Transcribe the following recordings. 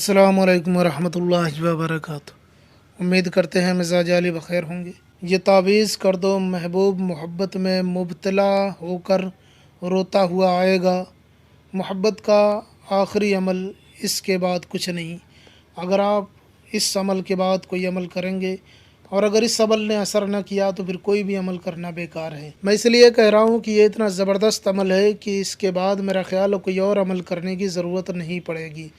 अस्सलामु अलैकुम वरहमतुल्लाहि वबरकातुहू। उम्मीद करते हैं मिजाज आली बखैर होंगे। ये तावीज़ कर दो महबूब मोहब्बत में मुब्तला होकर रोता हुआ आएगा। मोहब्बत का आखिरी अमल इसके बाद कुछ नहीं। अगर आप इस अमल के बाद कोई अमल करेंगे और अगर इस अमल ने असर न किया तो फिर कोई भी अमल करना बेकार है। मैं इसलिए कह रहा हूँ कि ये इतना ज़बरदस्त अमल है कि इसके बाद मेरा ख़्याल है कोई और अमल करने की ज़रूरत नहीं पड़ेगी।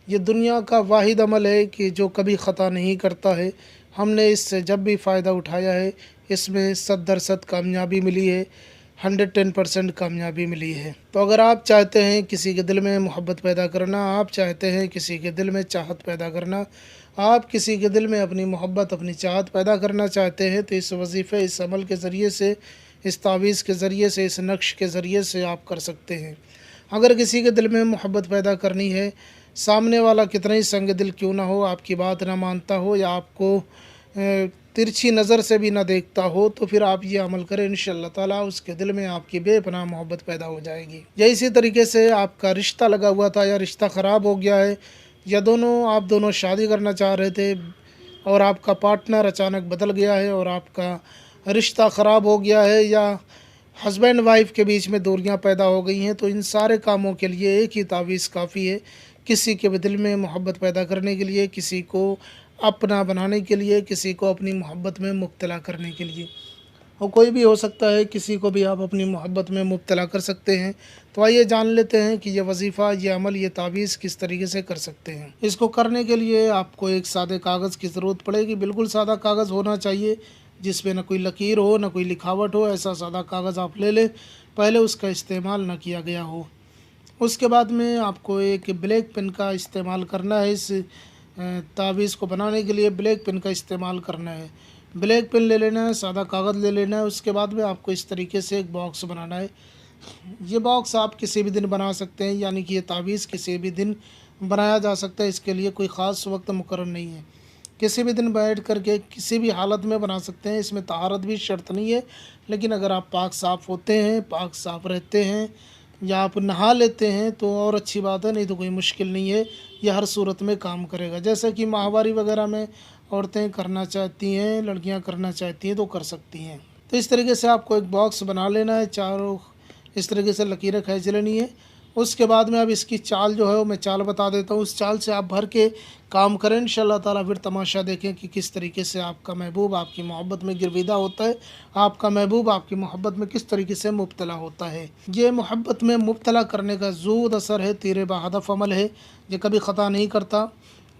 ये दुनिया का वाहिद अमल है कि जो कभी ख़ता नहीं करता है। हमने इससे जब भी फ़ायदा उठाया है इसमें 100% कामयाबी मिली है, 110% कामयाबी मिली है। तो अगर आप चाहते हैं किसी के दिल में मोहब्बत पैदा करना, आप चाहते हैं किसी के दिल में चाहत पैदा करना, आप किसी के दिल में अपनी मोहब्बत अपनी चाहत पैदा करना चाहते हैं, तो इस वजीफ़े इस अमल के ज़रिए से, इस तावीज़ के ज़रिए से, इस नक्श के ज़रिए से आप कर सकते हैं। अगर किसी के दिल में मोहब्बत पैदा करनी है, सामने वाला कितना ही संग दिल क्यों ना हो, आपकी बात ना मानता हो या आपको तिरछी नज़र से भी ना देखता हो, तो फिर आप ये अमल करें, इंशाअल्लाह ताला उसके दिल में आपकी बेपनाह मोहब्बत पैदा हो जाएगी। या इसी तरीके से आपका रिश्ता लगा हुआ था या रिश्ता ख़राब हो गया है, या आप दोनों शादी करना चाह रहे थे और आपका पार्टनर अचानक बदल गया है और आपका रिश्ता ख़राब हो गया है, या हस्बैंड वाइफ के बीच में दूरियां पैदा हो गई हैं, तो इन सारे कामों के लिए एक ही तावीज़ काफ़ी है। किसी के दिल में मोहब्बत पैदा करने के लिए, किसी को अपना बनाने के लिए, किसी को अपनी मोहब्बत में मुब्तला करने के लिए, और कोई भी हो सकता है, किसी को भी आप अपनी मोहब्बत में मुब्तला कर सकते हैं। तो आइए जान लेते हैं कि यह वजीफ़ा, ये अमल, ये तावीज़ किस तरीके से कर सकते हैं। इसको करने के लिए आपको एक सादे कागज़ की ज़रूरत पड़ेगी। बिल्कुल सादा कागज़ होना चाहिए जिस पे ना कोई लकीर हो, ना कोई लिखावट हो। ऐसा सादा कागज़ आप ले लें, पहले उसका इस्तेमाल ना किया गया हो। उसके बाद में आपको एक ब्लैक पेन का इस्तेमाल करना है। इस तावीज़ को बनाने के लिए ब्लैक पेन का इस्तेमाल करना है। ब्लैक पेन ले लेना है, सादा कागज़ ले लेना है। उसके बाद में आपको इस तरीके से एक बॉक्स बनाना है। ये बॉक्स आप किसी भी दिन बना सकते हैं, यानी कि ये तावीज़ किसी भी दिन बनाया जा सकता है। इसके लिए कोई ख़ास वक्त मुकर्रर नहीं है, किसी भी दिन बैठ कर के किसी भी हालत में बना सकते हैं। इसमें तहारत भी शर्त नहीं है, लेकिन अगर आप पाक साफ़ होते हैं, पाक साफ़ रहते हैं, या आप नहा लेते हैं तो और अच्छी बात है, नहीं तो कोई मुश्किल नहीं है। यह हर सूरत में काम करेगा। जैसे कि माहवारी वगैरह में औरतें करना चाहती हैं, लड़कियां करना चाहती हैं तो कर सकती हैं। तो इस तरीके से आपको एक बॉक्स बना लेना है, चारों इस तरीके से लकीरें खींच लेनी है। उसके बाद में अब इसकी चाल जो है वो मैं चाल बता देता हूँ। उस चाल से आप भर के काम करें, इंशाअल्लाह ताला फिर तमाशा देखें कि किस तरीके से आपका महबूब आपकी मोहब्बत में गिरविदा होता है, आपका महबूब आपकी मोहब्बत में किस तरीके से मुब्तला होता है। ये मोहब्बत में मुब्तला करने का ज़ूद असर है, तीर बहदफ अमल है, ये कभी ख़ता नहीं करता।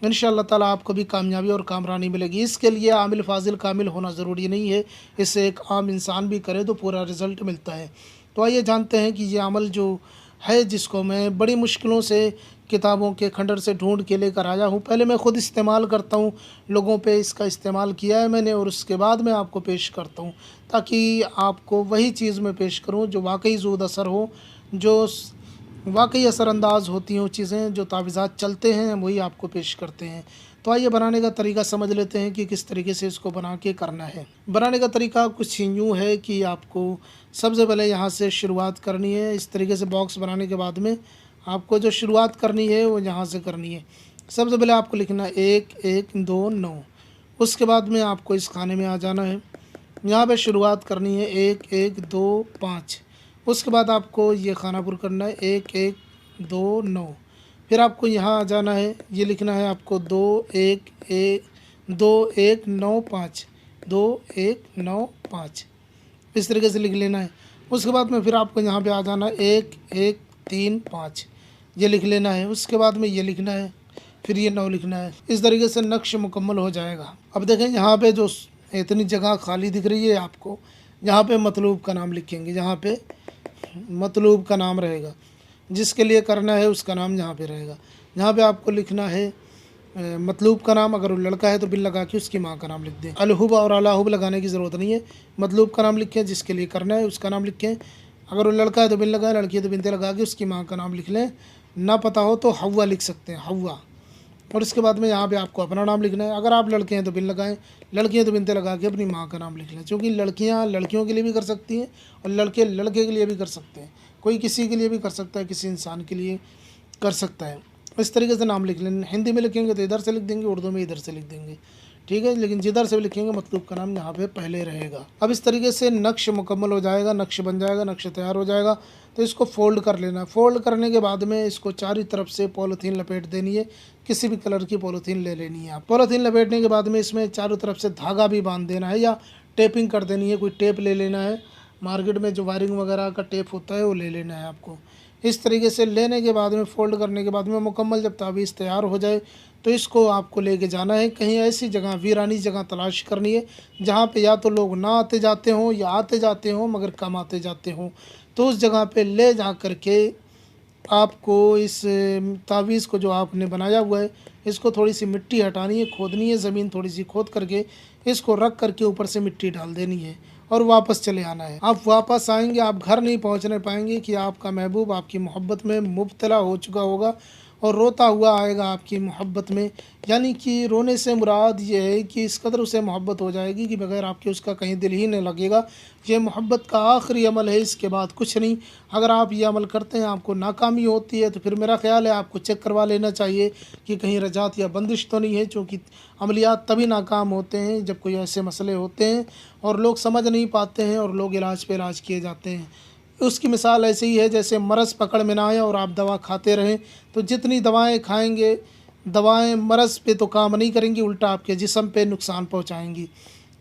इंशाअल्लाह ताला आपको भी कामयाबी और कामरानी मिलेगी। इसके लिए आमिल फ़ाजिल कामिल होना ज़रूरी नहीं है, इससे एक आम इंसान भी करे तो पूरा रिज़ल्ट मिलता है। तो आइए जानते हैं कि ये अमल जो है, जिसको मैं बड़ी मुश्किलों से किताबों के खंडर से ढूंढ के लेकर आया हूँ, पहले मैं ख़ुद इस्तेमाल करता हूँ, लोगों पे इसका इस्तेमाल किया है मैंने, और उसके बाद मैं आपको पेश करता हूँ, ताकि आपको वही चीज़ मैं पेश करूँ जो वाकई ज़ूद असर हो, जो वाकई असरअंदाज होती हैं वो चीज़ें, जो तावीज़ात चलते हैं वही आपको पेश करते हैं। तो आइए बनाने का तरीका समझ लेते हैं कि किस तरीके से इसको बना के करना है। बनाने का तरीका कुछ यूँ है कि आपको सबसे पहले यहाँ से शुरुआत करनी है। इस तरीके से बॉक्स बनाने के बाद में आपको जो शुरुआत करनी है वो यहाँ से करनी है। सबसे पहले आपको लिखना है 1 1 2 9। उसके बाद में आपको इस खाने में आ जाना है, यहाँ पे शुरुआत करनी है 1 1 2 5। उसके बाद आपको ये खाना पुर करना है 1 1 2 9। फिर आपको यहाँ आ जाना है, ये लिखना है आपको 2 1 1 2 1 9 5, 2 1 9 5, इस तरीके से लिख लेना है। उसके बाद में फिर आपको यहाँ पे आ जाना है 1 1 3 5, ये लिख लेना है। उसके बाद में ये लिखना है, फिर ये 9 लिखना है। इस तरीके से नक्श मुकम्मल हो जाएगा। अब देखें यहाँ पे जो इतनी जगह खाली दिख रही है आपको, यहाँ पे मतलूब का नाम लिखेंगे, यहाँ पे मतलूब का नाम रहेगा, जिसके लिए करना है उसका नाम यहाँ पे रहेगा। यहाँ पे आपको लिखना है मतलूब का नाम, अगर वो लड़का है तो बिन लगा के उसकी माँ का नाम लिख दें। अलहुब और अलाहुब लगाने की ज़रूरत नहीं है, मतलूब का नाम लिखें, जिसके लिए करना है उसका नाम लिखें। अगर वो लड़का है तो बिन लगाए, लड़की है तो बिनते लगा के उसकी माँ का नाम लिख लें। ना पता हो तो हव्वा लिख सकते हैं, हव्वा। और इसके बाद में यहाँ पे आपको अपना नाम लिखना है। अगर आप लड़के हैं तो बिन लगाएं, लड़की हैं तो बिनते लगा के अपनी माँ का नाम लिख लें, क्योंकि लड़कियाँ लड़कियों के लिए भी कर सकती हैं और लड़के लड़के के लिए भी कर सकते हैं। कोई किसी के लिए भी कर सकता है, किसी इंसान के लिए कर सकता है। इस तरीके से नाम लिख लेना। हिंदी में लिखेंगे तो इधर से लिख देंगे, उर्दू में इधर से लिख देंगे, ठीक है। लेकिन जिधर से भी लिखेंगे मतलूब का नाम यहाँ पे पहले रहेगा। अब इस तरीके से नक्श मुकम्मल हो जाएगा, नक्श बन जाएगा, नक्श तैयार हो जाएगा। तो इसको फ़ोल्ड कर लेना। फ़ोल्ड करने के बाद में इसको चारों तरफ से पॉलीथीन लपेट देनी है। किसी भी कलर की पॉलीथीन ले लेनी है। आप पॉलीथीन लपेटने के बाद में इसमें चारों तरफ से धागा भी बांध देना है या टेपिंग कर देनी है। कोई टेप ले लेना है, मार्केट में जो वायरिंग वगैरह का टेप होता है वो ले लेना है आपको। इस तरीके से लेने के बाद में फ़ोल्ड करने के बाद में मुकम्मल जब तावीज़ तैयार हो जाए तो इसको आपको लेके जाना है कहीं ऐसी जगह, वीरानी जगह तलाश करनी है जहाँ पे या तो लोग ना आते जाते हों या आते जाते हों मगर कम आते जाते हों। तो उस जगह पे ले जा कर के आपको इस तावीज़ को जो आपने बनाया हुआ है इसको थोड़ी सी मिट्टी हटानी है, खोदनी है, ज़मीन थोड़ी सी खोद करके इसको रख करके ऊपर से मिट्टी डाल देनी है और वापस चले आना है। आप वापस आएंगे, आप घर नहीं पहुंचने पाएंगे कि आपका महबूब आपकी मोहब्बत में मुब्तला हो चुका होगा और रोता हुआ आएगा आपकी मोहब्बत में। यानी कि रोने से मुराद ये है कि इस कदर उसे मोहब्बत हो जाएगी कि बगैर आपके उसका कहीं दिल ही नहीं लगेगा। ये मोहब्बत का आखिरी अमल है, इसके बाद कुछ नहीं। अगर आप ये अमल करते हैं आपको नाकामी होती है तो फिर मेरा ख़्याल है आपको चेक करवा लेना चाहिए कि कहीं रजात या बंदिश तो नहीं है। क्योंकि अमलियात तभी नाकाम होते हैं जब कोई ऐसे मसले होते हैं और लोग समझ नहीं पाते हैं और लोग इलाज पे इलाज किए जाते हैं। उसकी मिसाल ऐसे ही है जैसे मरज़ पकड़ में ना आए और आप दवा खाते रहें, तो जितनी दवाएं खाएंगे दवाएं मरज़ पे तो काम नहीं करेंगी, उल्टा आपके जिस्म पे नुकसान पहुंचाएंगी।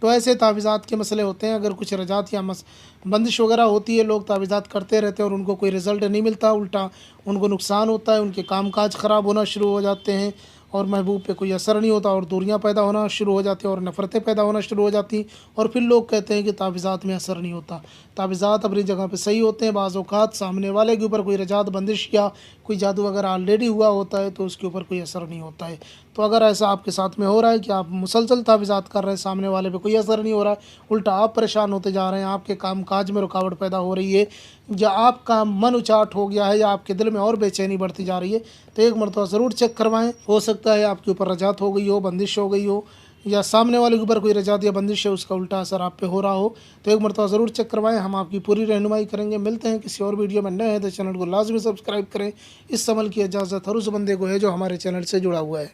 तो ऐसे तावीज़ात के मसले होते हैं। अगर कुछ रजात या बंदिश वगैरह होती है, लोग तावीज़ात करते रहते हैं और उनको कोई रिज़ल्ट नहीं मिलता, उल्टा उनको नुकसान होता है, उनके कामकाज ख़राब होना शुरू हो जाते हैं और महबूब पे कोई असर नहीं होता और दूरियां पैदा होना शुरू हो जाती हैं और नफ़रतें पैदा होना शुरू हो जाती और फिर लोग कहते हैं कि तावीज़ात में असर नहीं होता। तावीज़ात अपनी जगह पे सही होते हैं। बाज़ औक़ात सामने वाले के ऊपर कोई रजात बंदिश या कोई जादू वगैरह ऑलरेडी हुआ होता है तो उसके ऊपर कोई असर नहीं होता है। तो अगर ऐसा आपके साथ में हो रहा है कि आप मुसलसल तावीज़ात कर रहे हैं, सामने वाले पे कोई असर नहीं हो रहा है, उल्टा आप परेशान होते जा रहे हैं, आपके कामकाज में रुकावट पैदा हो रही है या आपका मन उचाट हो गया है या आपके दिल में और बेचैनी बढ़ती जा रही है, तो एक मरतबा ज़रूर चेक करवाएं। हो सकता है आपके ऊपर रजात हो गई हो, बंदिश हो गई हो या सामने वाले के ऊपर कोई रजात या बंदिश है उसका उल्टा असर आप पे हो रहा हो। तो एक मरतबा ज़रूर चेक करवाएं, हम आपकी पूरी रहनुमाई करेंगे। मिलते हैं किसी और वीडियो में। नए हैं तो चैनल को लाजमी सब्सक्राइब करें। इस अमल की इजाज़त हर उस बंदे को है जो हमारे चैनल से जुड़ा हुआ है।